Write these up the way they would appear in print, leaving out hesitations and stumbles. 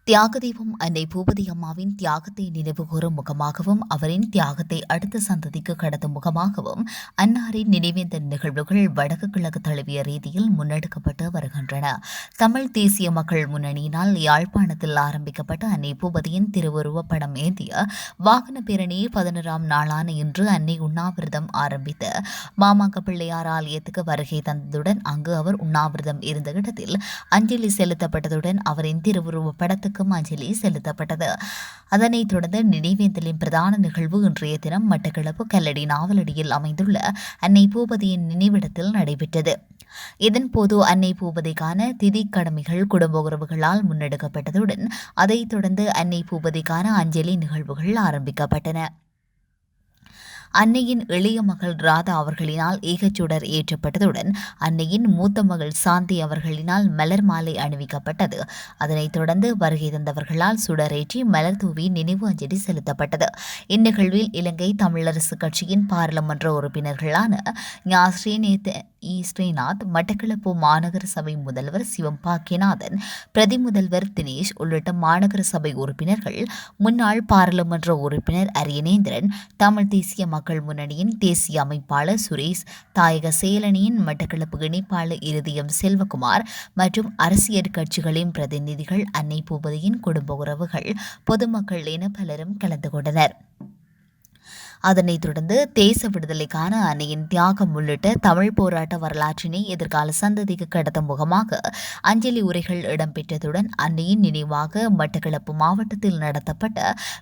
தியாகதீபம் அன்னை பூபதி அம்மாவின் தியாகத்தை நினைவுகூரும் முகமாகவும் அவரின் தியாகத்தை அடுத்த சந்ததிக்கு கடத்தும் முகமாகவும் அன்னாரின் நினைவேந்தல் நிகழ்வுகள் வடக்கு கிழக்கு தழுவிய ரீதியில் முன்னெடுக்கப்பட்டு வருகின்றன. தமிழ் தேசிய மக்கள் முன்னணியினால் யாழ்ப்பாணத்தில் ஆரம்பிக்கப்பட்ட அன்னை பூபதியின் திருவுருவப் படம் ஏந்திய வாகன பேரணி 11ஆம் நாளான இன்று அன்னை உண்ணாவிரதம் ஆரம்பித்து மாமாங்க பிள்ளையார் ஆலயத்துக்கு வருகை தந்ததுடன் அங்கு அவர் உண்ணாவிரதம் இருந்த இடத்தில் அஞ்சலி செலுத்தப்பட்டதுடன் அவரின் திருவுருவப் படத்துக்கு அஞ்சலி செலுத்தப்பட்டது. அதனைத் தொடர்ந்து நினைவேந்தலின் பிரதான நிகழ்வு இன்றைய தினம் மட்டக்களப்பு கல்லடி நாவலடியில் அமைந்துள்ள அன்னை பூபதியின் நினைவிடத்தில் நடைபெற்றது. இதன்போது அன்னை பூபதிக்கான திதி கடமைகள் குடும்ப உறவுகளால் முன்னெடுக்கப்பட்டதுடன் அதைத் தொடர்ந்து அன்னை பூபதிக்கான அஞ்சலி நிகழ்வுகள் ஆரம்பிக்கப்பட்டன. அன்னையின் இளைய மகள் ராதா அவர்களினால் ஏகச்சுடர் ஏற்றப்பட்டதுடன் அன்னையின் மூத்த மகள் சாந்தி அவர்களினால் மலர் மாலை அணிவிக்கப்பட்டது. அதனைத் தொடர்ந்து வருகை தந்தவர்களால் சுடரேற்றி மலர் தூவி நினைவு அஞ்சலி செலுத்தப்பட்டது. இந்நிகழ்வில் இலங்கை தமிழரசு கட்சியின் பாராளுமன்ற உறுப்பினர்களான ஸ்ரீநாத், மட்டக்களப்பு மாநகர சபை முதல்வர் சிவம் பாக்கியநாதன், பிரதி முதல்வர் தினேஷ் உள்ளிட்ட மாநகர சபை உறுப்பினர்கள், முன்னாள் பாராளுமன்ற உறுப்பினர் அரியநேந்திரன், தமிழ் தேசிய மக்கள் முன்னணியின் தேசிய அமைப்பாளர் சுரேஷ், தாயக செயலணியின் மட்டக்களப்பு இணைப்பாளர் இருதயம் செல்வகுமார் மற்றும் அரசியல் கட்சிகளின் பிரதிநிதிகள், அன்னை பூபதியின் குடும்ப உறவுகள், பொதுமக்கள் என பலரும் கலந்து கொண்டனர். அதனைத் தொடர்ந்து தேச விடுதலைக்கான அன்னையின் தியாகம் உள்ளிட்ட தமிழ் போராட்ட வரலாற்றினை எதிர்கால சந்ததிக்கு கடத்தும் முகமாக அஞ்சலி உரைகள் இடம்பெற்றதுடன் அன்னையின் நினைவாக மட்டக்களப்பு மாவட்டத்தில் நடத்தப்பட்ட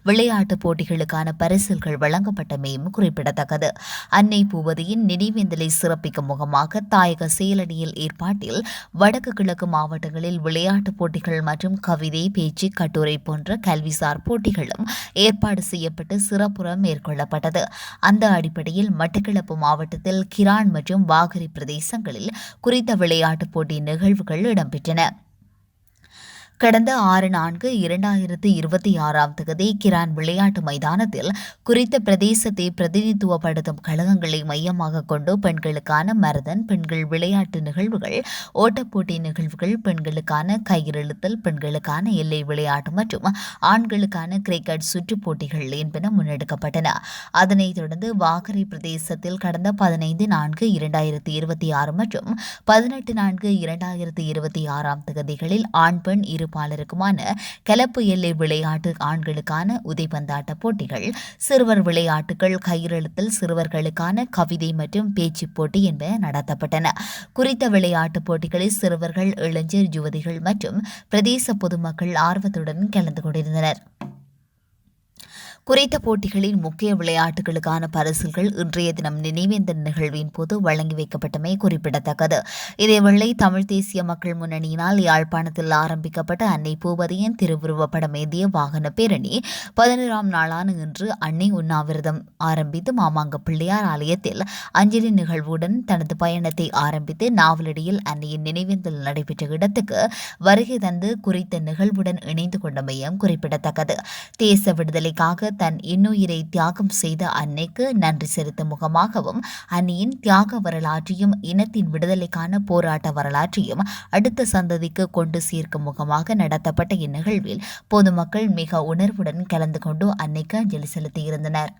விளையாட்டுப் போட்டிகளுக்கான பரிசில்கள் வழங்கப்பட்டமையும் குறிப்பிடத்தக்கது. அன்னை பூபதியின் நினைவேந்தலை சிறப்பிக்கும் முகமாக தாயக செயலணியில் ஏற்பாட்டில் வடக்கு கிழக்கு மாவட்டங்களில் விளையாட்டுப் போட்டிகள் மற்றும் கவிதை, பேச்சு, கட்டுரை போன்ற கல்விசார் போட்டிகளும் ஏற்பாடு செய்யப்பட்டு சிறப்புற மேற்கொள்ளப்பட்டது. அந்த அடிப்படையில் மட்டக்களப்பு மாவட்டத்தில் கிரான் மற்றும் வாகரை பிரதேசங்களில் குறித்த விளையாட்டுப் போட்டி நிகழ்வுகள் இடம்பெற்றன. கடந்த 6/4/2026 கிரான் விளையாட்டு மைதானத்தில் குறித்த பிரதேசத்தை பிரதிநிதித்துவப்படுத்தும் கழகங்களை மையமாக கொண்டு பெண்களுக்கான மரதன், பெண்கள் விளையாட்டு நிகழ்வுகள், ஓட்டப்போட்டி நிகழ்வுகள், பெண்களுக்கான கயிறெழுத்தல், பெண்களுக்கான எல்லை விளையாட்டு மற்றும் ஆண்களுக்கான கிரிக்கெட் சுற்றுப் போட்டிகள் என்பன முன்னெடுக்கப்பட்டன. அதனைத் தொடர்ந்து வாகரை பிரதேசத்தில் கடந்த 15/4/2026 மற்றும் 18/4/2026 தேதிகளில் ஆண் பெண் பாலருக்குமான கலப்பு எல்லை விளையாட்டு, ஆண்களுக்கான உதைபந்தாட்ட போட்டிகள், சிறுவர் விளையாட்டுகள், கயிறெழுத்தல், சிறுவர்களுக்கான கவிதை மற்றும் பேச்சு போட்டி என்பன நடத்தப்பட்டன. குறித்த விளையாட்டுப் போட்டிகளில் சிறுவர்கள், இளைஞர், யுவதிகள் மற்றும் பிரதேச பொதுமக்கள் ஆர்வத்துடன் கலந்து கொண்டிருந்தனர். குறித்த போட்டிகளின் முக்கிய விளையாட்டுகளுக்கான பரிசில்கள் இன்றைய தினம் நினைவேந்தல் நிகழ்வின் போது வழங்கி வைக்கப்பட்டமை குறிப்பிடத்தக்கது. இதேவேளை தமிழ் தேசிய மக்கள் முன்னணியினால் யாழ்ப்பாணத்தில் ஆரம்பிக்கப்பட்ட அன்னை பூபதியின் திருவுருவப் படம் ஏந்திய வாகன பேரணி 11ஆம் நாளான இன்று அன்னை உண்ணாவிரதம் ஆரம்பித்து மாமாங்க பிள்ளையார் ஆலயத்தில் அஞ்சலி நிகழ்வுடன் தனது பயணத்தை ஆரம்பித்து நாவலடியில் அன்னையின் நினைவேந்தல் நடைபெற்ற இடத்துக்கு வருகை தந்து குறித்த நிகழ்வுடன் இணைந்து கொண்டமையும் குறிப்பிடத்தக்கது. தேச விடுதலைக்காக தன் இன்னுயிரை தியாகம் செய்த அன்னைக்கு நன்றி செலுத்தும் முகமாகவும் அன்னையின் தியாக வரலாற்றையும் இனத்தின் விடுதலைக்கான போராட்ட வரலாற்றையும் அடுத்த சந்ததிக்கு கொண்டு சேர்க்கும் முகமாக நடத்தப்பட்ட இந்நிகழ்வில் பொதுமக்கள் மிக உணர்வுடன் கலந்து கொண்டு அன்னைக்கு அஞ்சலி செலுத்தியிருந்தனர்.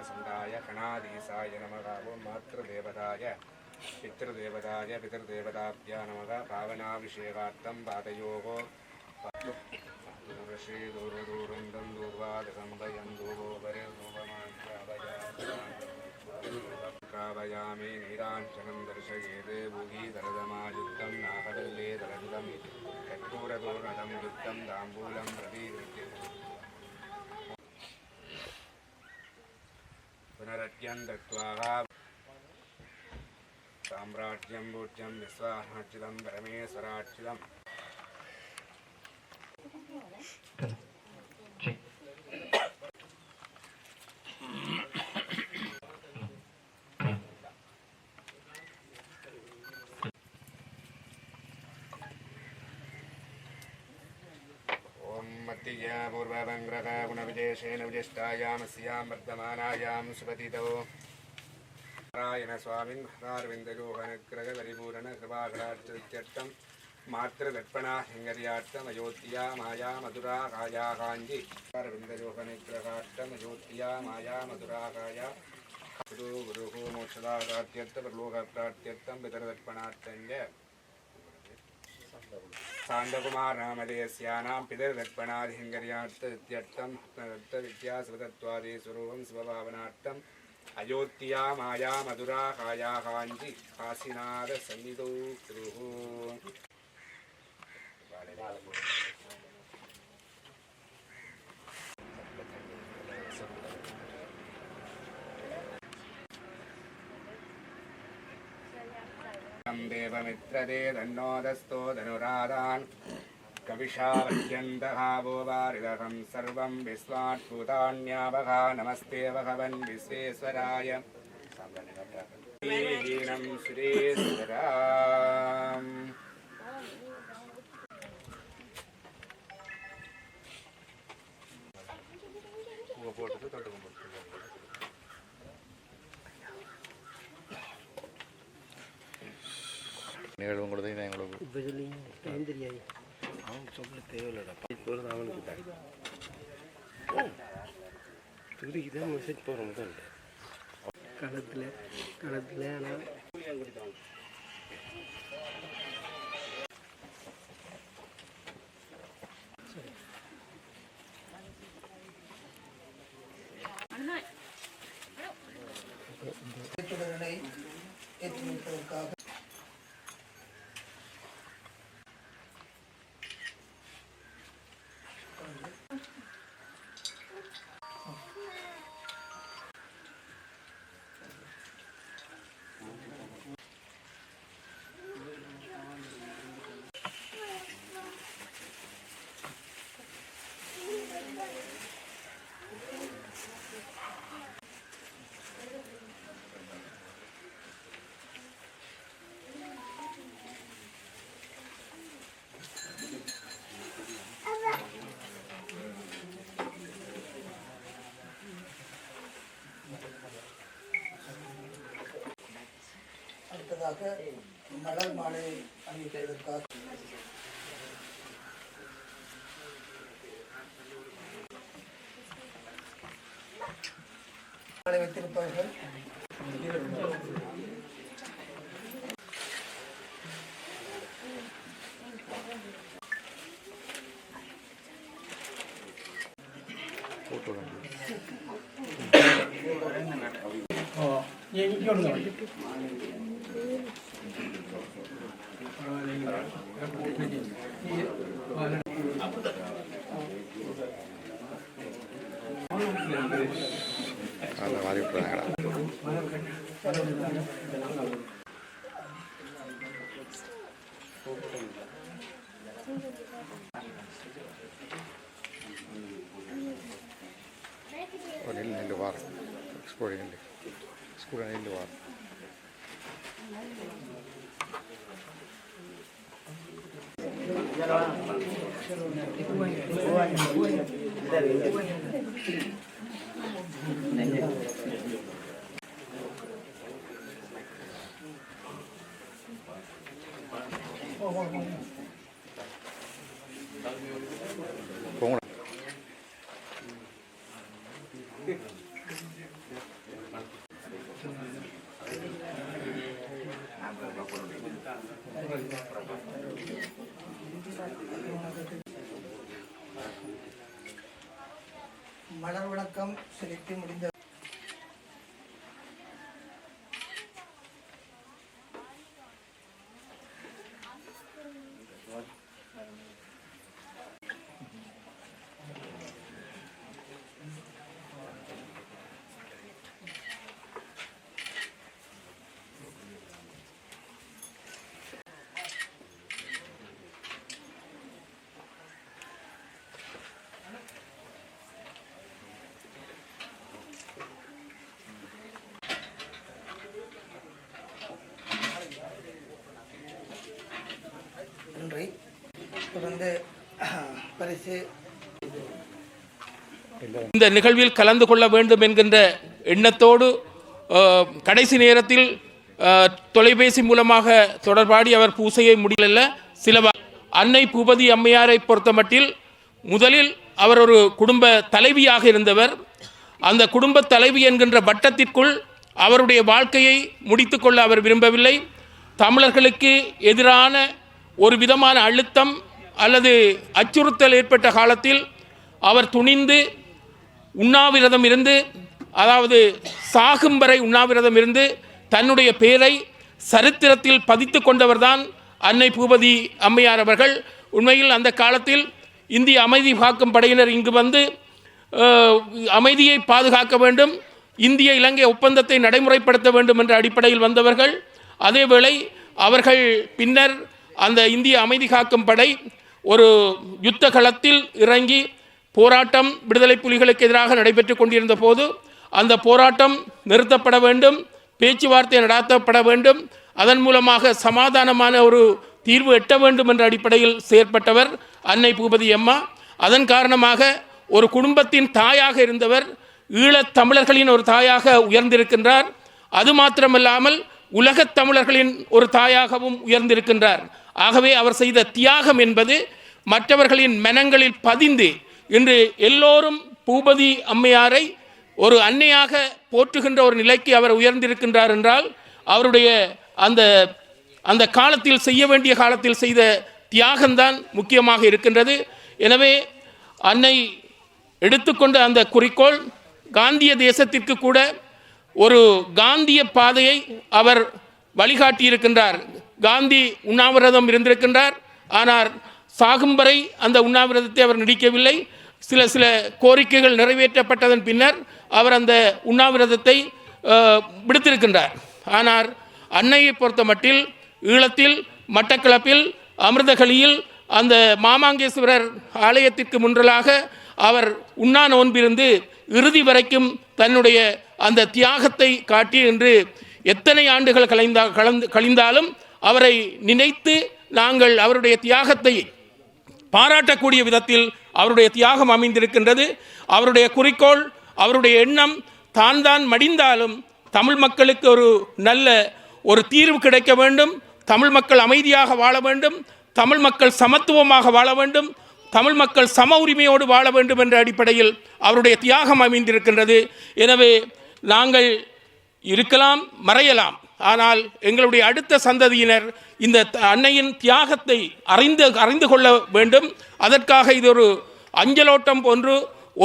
कर्मसुंदाय गणाधीशाय नमः ओं मातृदेवताय पितृदेवताभ्या नमः पावनाभिषेकार्थं पादयोः दूरदूरन्दं दूर्वादकं वयं दूरोपमायामि नीराञ्चनं दर्शयेत् भूगीधरदमायुक्तं नाहदल्ले दलयुतं कर्पूरदूर्णदं युक्तं ताम्बूलं प्रतीकृत्यते पुनरद्यं दत्त्वा साम्राज्यं भूज्यं विश्वाहार्जितं परमेश्वरार्जितम् मत्तिया पूर्वभङ्ग्रः गुणविशेषेण विशिष्टायामस्यां वर्धमानायां सुपतितौ नारायणस्वामिन् हरारविन्दयोगनुग्रहपरिपूरणकृपाकरार्चित्यर्थं मातृदर्पणाहिङ्गर्यार्थम् अयोध्या माया मधुरा काया काञ्जी हरारविन्दयोगनुग्रहार्थम् अयोध्या माया मधुरा काया गुरुः मोक्षदार्थ्यर्थं पितरदर्पणार्थं सान्दकुमार नामधेयस्यानां पितृदर्पणाधिङ्गर्यार्थं विद्यास्वतत्वादिस्वरूपं स्वभावनार्थम् अयोध्या माया मधुरा काया काञ्ची काशीनाथ सन्निधौ कुरुः देवमित्रदे धन्नोदस्तो धनुरादान् कविशावत्यन्तः वो वारिदहं सर्वं विश्वात्भूतान्यावहा नमस्ते भगवन् विश्वेश्वराय हीनं सुरेश्वराम् நிகழ்வுங்கிறது எங்களுக்கு இப்போ சொல்லிங்க டைம் தெரியாது அவன் சொல்ல தேவையில்லடா போகிறது அவனுக்கு தான் துடிக்கு தான் மெசேஜ் போகிற முதல் களத்தில் ஆனால் அடுத்ததாக மலர் மாலை அணிவிப்பதற்காக மாலை வைத்திருப்பார்கள். அந்த மாதிரி விட்டுறாங்கடா. நின்று வார் ஸ்கூல் நின்று வார் போங்கடா. மலர் வணக்கம் செலுத்தி முடிந்த நன்றி. தொடர்ந்து பரிசு இந்த நிகழ்வில் கலந்து கொள்ள வேண்டும் என்கின்ற எண்ணத்தோடு கடைசி நேரத்தில் தொலைபேசி மூலமாக தொடர்பாடி அவர் பூசையை முடியல. சில அன்னை பூபதி அம்மையாரை பொறுத்தமட்டில் முதலில் அவர் ஒரு குடும்ப தலைவியாக இருந்தவர். அந்த குடும்ப தலைவி என்கின்ற வட்டத்திற்குள் அவருடைய வாழ்க்கையை முடித்துக்கொள்ள அவர் விரும்பவில்லை. தமிழர்களுக்கு எதிரான ஒரு விதமான அழுத்தம் அல்லது அச்சுறுத்தல் ஏற்பட்ட காலத்தில் அவர் துணிந்து உண்ணாவிரதம் இருந்து, அதாவது சாகும் வரை உண்ணாவிரதம் இருந்து தன்னுடைய பெயரை சரித்திரத்தில் பதித்து கொண்டவர்தான் அன்னை பூபதி அம்மையார் அவர்கள். உண்மையில் அந்த காலத்தில் இந்திய அமைதி காக்கும் படையினர் இங்கு வந்து அமைதியை பாதுகாக்க வேண்டும், இந்திய இலங்கை ஒப்பந்தத்தை நடைமுறைப்படுத்த வேண்டும் என்ற அடிப்படையில் வந்தவர்கள். அதேவேளை அவர்கள் பின்னர் அந்த இந்திய அமைதி காக்கும் படை ஒரு யுத்த களத்தில் இறங்கி போராட்டம் விடுதலை புலிகளுக்கு எதிராக நடைபெற்று கொண்டிருந்த போது அந்த போராட்டம் நிறுத்தப்பட வேண்டும், பேச்சுவார்த்தை நடத்தப்பட வேண்டும், அதன் மூலமாக சமாதானமான ஒரு தீர்வு எட்ட வேண்டும் என்ற அடிப்படையில் செயற்பட்டவர் அன்னை பூபதி அம்மா. அதன் காரணமாக ஒரு குடும்பத்தின் தாயாக இருந்தவர் ஈழத் தமிழர்களின் ஒரு தாயாக உயர்ந்திருக்கின்றார். அது மாத்திரமல்லாமல் உலகத் தமிழர்களின் ஒரு தாயாகவும் உயர்ந்திருக்கின்றார். ஆகவே அவர் செய்த தியாகம் என்பது மற்றவர்களின் மனங்களில் பதிந்து இன்று எல்லோரும் பூபதி அம்மையாரை ஒரு அன்னையாக போற்றுகின்ற ஒரு நிலைக்கு அவர் உயர்ந்திருக்கின்றார் என்றால் அவருடைய அந்த காலத்தில் செய்ய வேண்டிய காலத்தில் செய்த தியாகம்தான் முக்கியமாக இருக்கின்றது. எனவே அன்னை எடுத்துக்கொண்ட அந்த குறிக்கோள் காந்திய தேசத்திற்கு கூட ஒரு காந்திய பாதையை அவர் வழிகாட்டியிருக்கின்றார். காந்தி உண்ணாவிரதம் இருந்திருக்கின்றார். ஆனால் சாகும் வரை அந்த உண்ணாவிரதத்தை அவர் நீடிக்கவில்லை. சில கோரிக்கைகள் நிறைவேற்றப்பட்டதன் பின்னர் அவர் அந்த உண்ணாவிரதத்தை விடுத்திருக்கின்றார். ஆனால் அன்னையை பொறுத்த மட்டில் ஈழத்தில் மட்டக்களப்பில் அமிர்தகளியில் அந்த மாமாங்கேஸ்வரர் ஆலயத்திற்கு முன்றலாக அவர் உண்ணா நோன்பிருந்து இறுதி வரைக்கும் தன்னுடைய அந்த தியாகத்தை காட்டி என்று எத்தனை ஆண்டுகள் கழிந்தாலும் அவரை நினைத்து நாங்கள் அவருடைய தியாகத்தை பாராட்டக்கூடிய விதத்தில் அவருடைய தியாகம் அமைந்திருக்கின்றது. அவருடைய குறிக்கோள், அவருடைய எண்ணம் தான் மடிந்தாலும் தமிழ் மக்களுக்கு ஒரு நல்ல ஒரு தீர்வு கிடைக்க வேண்டும், தமிழ் மக்கள் அமைதியாக வாழ வேண்டும், தமிழ் மக்கள் சமத்துவமாக வாழ வேண்டும், தமிழ் மக்கள் சம உரிமையோடு வாழ வேண்டும் என்ற அடிப்படையில் அவருடைய தியாகம் அமைந்திருக்கின்றது. எனவே நாங்கள் இருக்கலாம், மறையலாம், ஆனால் எங்களுடைய அடுத்த சந்ததியினர் இந்த அன்னையின் தியாகத்தை அறிந்து கொள்ள வேண்டும். அதற்காக இது ஒரு அஞ்சலோட்டம் போன்று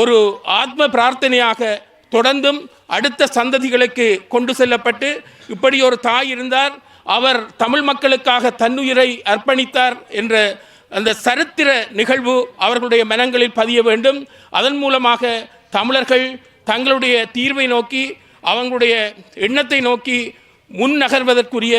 ஒரு ஆத்ம பிரார்த்தனையாக தொடர்ந்தும் அடுத்த சந்ததிகளுக்கு கொண்டு செல்லப்பட்டு, இப்படி ஒரு தாய் இருந்தார், அவர் தமிழ் மக்களுக்காக தன்னுயிரை அர்ப்பணித்தார் என்ற அந்த சரித்திர நிகழ்வு அவர்களுடைய மனங்களில் பதிய வேண்டும். அதன் மூலமாக தமிழர்கள் தங்களுடைய தீர்வை நோக்கி, அவங்களுடைய எண்ணத்தை நோக்கி முன்னகர்வதற்குரிய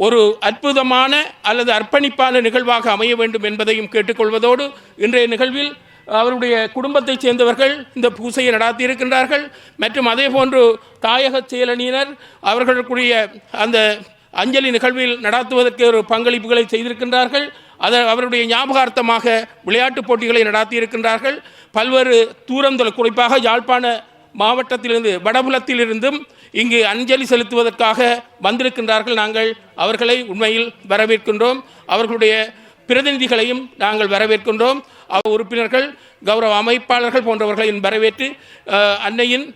ஒரு அற்புதமான அல்லது அர்ப்பணிப்பான நிகழ்வாக அமைய வேண்டும் என்பதையும் கேட்டுக்கொள்வதோடு, இன்றைய நிகழ்வில் அவருடைய குடும்பத்தைச் சேர்ந்தவர்கள் இந்த பூசையை நடாத்தியிருக்கின்றார்கள். மற்றும் அதே போன்று தாயக செயலணியினர் அவர்களுக்குரிய அந்த அஞ்சலி நிகழ்வில் நடாத்துவதற்கு ஒரு பங்களிப்புகளை செய்திருக்கின்றார்கள். அவருடைய ஞாபகார்த்தமாக விளையாட்டுப் போட்டிகளை நடாத்தியிருக்கின்றார்கள். பல்வேறு தூரம் குறிப்பாக யாழ்ப்பாண மாவட்டத்திலிருந்து வடபுலத்திலிருந்தும் இங்கு அஞ்சலி செலுத்துவதற்காக வந்திருக்கின்றார்கள். நாங்கள் அவர்களை உண்மையில் வரவேற்கின்றோம். அவர்களுடைய பிரதிநிதிகளையும் நாங்கள் வரவேற்கின்றோம். உறுப்பினர்கள், கௌரவ அமைப்பாளர்கள் போன்றவர்களையும் வரவேற்று அன்னையின்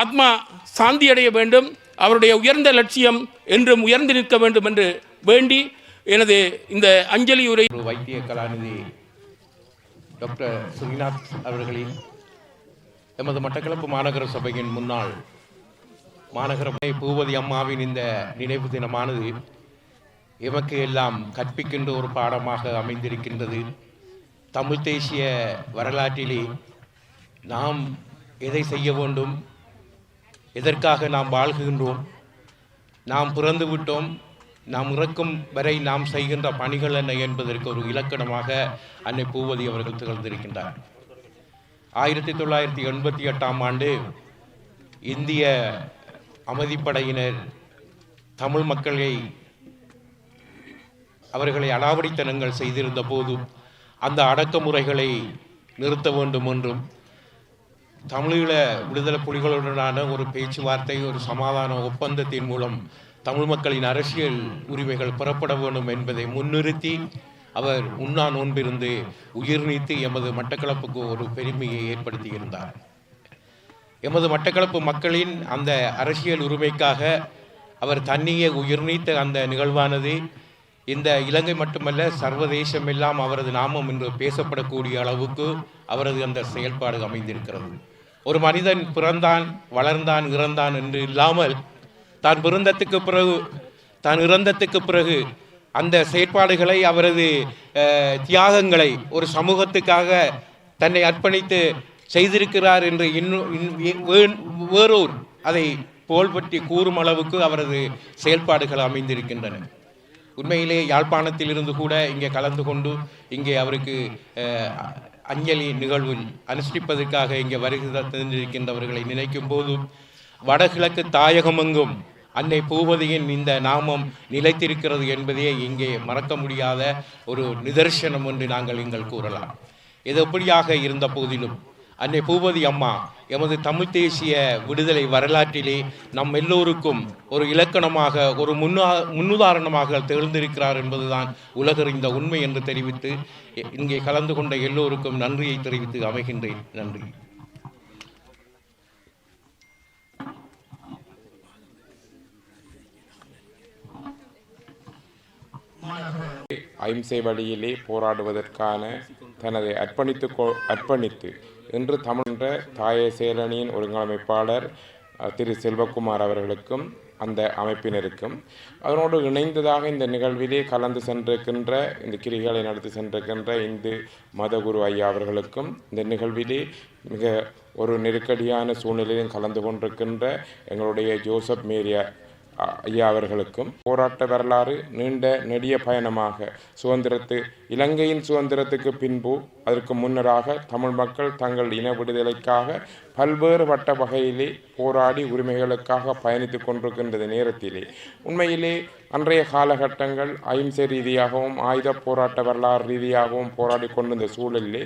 ஆத்மா சாந்தியடைய வேண்டும், அவருடைய உயர்ந்த லட்சியம் என்றும் உயர்ந்து நிற்க வேண்டும் என்று வேண்டி எனது இந்த அஞ்சலி உரை வைத்திய கலாநிதி டாக்டர் ஸ்ரீநாத் அவர்களின் எமது மட்டக்களப்பு மாநகர சபையின் முன்னாள் மாநகர பூபதி அம்மாவின் இந்த நினைவு தினமானது எமக்கு எல்லாம் கற்பிக்கின்ற ஒரு பாடமாக அமைந்திருக்கின்றது. தமிழ் தேசிய வரலாற்றிலே நாம் எதை செய்ய வேண்டும், எதற்காக நாம் வாழ்கின்றோம், நாம் பிறந்து விட்டோம், நாம் இறக்கும் வரை நாம் செய்கின்ற பணிகள் என்ன என்பதற்கு ஒரு இலக்கணமாக அன்னை பூவதி அவர்கள் திகழ்ந்திருக்கின்றார். 1988ஆம் ஆண்டு இந்திய அமைதிப்படையினர் தமிழ் மக்களை அவர்களை அடாவடித்தனங்கள் செய்திருந்த போதும் அந்த அடக்குமுறைகளை நிறுத்த வேண்டும் என்றும் தமிழீழ விடுதலை புலிகளுடனான ஒரு பேச்சுவார்த்தை, ஒரு சமாதான ஒப்பந்தத்தின் மூலம் தமிழ் மக்களின் அரசியல் உரிமைகள் பெறப்பட வேண்டும் என்பதை முன்னிறுத்தி அவர் உண்ணா நோன்பிருந்து உயிர் நீத்து எமது மட்டக்களப்புக்கு ஒரு பெருமையை ஏற்படுத்தியிருந்தார். எமது மட்டக்களப்பு மக்களின் அந்த அரசியல் உரிமைக்காக அவர் தன்னையே உயிர் நீத்த அந்த நிகழ்வானது இந்த இலங்கை மட்டுமல்ல சர்வதேசம் எல்லாம் அவரது நாமம் என்று பேசப்படக்கூடிய அளவுக்கு அவரது அந்த செயல்பாடு அமைந்திருக்கிறது. ஒரு மனிதன் பிறந்தான், வளர்ந்தான், இறந்தான் என்று இல்லாமல் தான் பிறந்தத்துக்கு பிறகு தான் இறந்தத்துக்கு பிறகு அந்த செயற்பாடுகளை அவரது தியாகங்களை ஒரு சமூகத்துக்காக தன்னை அர்ப்பணித்து செய்திருக்கிறார் என்று வேறோர் அதை புகழ்பற்றி கூறும் அளவுக்கு அவரது செயல்பாடுகள் அமைந்திருக்கின்றன. உண்மையிலே யாழ்ப்பாணத்தில் இருந்து கூட இங்கே கலந்து கொண்டு இங்கே அவருக்கு அஞ்சலி நிகழ்வில் அனுஷ்டிப்பதற்காக இங்கே வருகை தந்திருக்கின்றவர்களை நினைக்கும் போதும் வடகிழக்கு தாயகமெங்கும் அன்னை பூவதியின் இந்த நாமம் நிலைத்திருக்கிறது என்பதே இங்கே மறக்க முடியாத ஒரு நிதர்சனம் என்று நாங்கள் இங்கள் கூறலாம். இது எப்படியாக இருந்த போதிலும் அன்னை பூவதி அம்மா எமது தமிழ் தேசிய விடுதலை வரலாற்றிலே நம் எல்லோருக்கும் ஒரு இலக்கணமாக ஒரு முன்னுதாரணமாக திகழ்ந்திருக்கிறார் என்பதுதான் உலகறிந்த உண்மை என்று தெரிவித்து இங்கே கலந்து கொண்ட எல்லோருக்கும் நன்றியை தெரிவித்து அமைகின்றேன். நன்றி. அகிம்சை வழியிலே போராடுவதற்கான தனது அர்ப்பணித்து இன்று தமிழ் தாய சேரணியின் ஒருங்கமைப்பாளர் திரு செல்வகுமார் அவர்களுக்கும் அந்த அமைப்பினருக்கும் அதனோடு இணைந்ததாக இந்த நிகழ்விலே கலந்து சென்றிருக்கின்ற இந்த கிரிகளை நடத்தி சென்றிருக்கின்ற இந்து மதகுரு ஐயா அவர்களுக்கும் இந்த நிகழ்விலே மிக ஒரு நெருக்கடியான சூழ்நிலையிலும் கலந்து கொண்டிருக்கின்ற எங்களுடைய ஜோசப் மேரியா ஐயா அவர்களுக்கும் போராட்ட வரலாறு நீண்ட நெடிய பயணமாக இலங்கையின் சுதந்திரத்துக்கு பின்பு அதற்கு முன்னராக தமிழ் மக்கள் தங்கள் இன விடுதலைக்காக பல்வேறு வட்ட வகையிலே போராடி உரிமைகளுக்காக பயணித்து கொண்டிருக்கின்ற நேரத்திலே உண்மையிலே அன்றைய காலகட்டங்கள் அகிம்சை ரீதியாகவும் ஆயுத போராட்ட வரலாறு ரீதியாகவும் போராடி கொண்டிருந்த சூழலிலே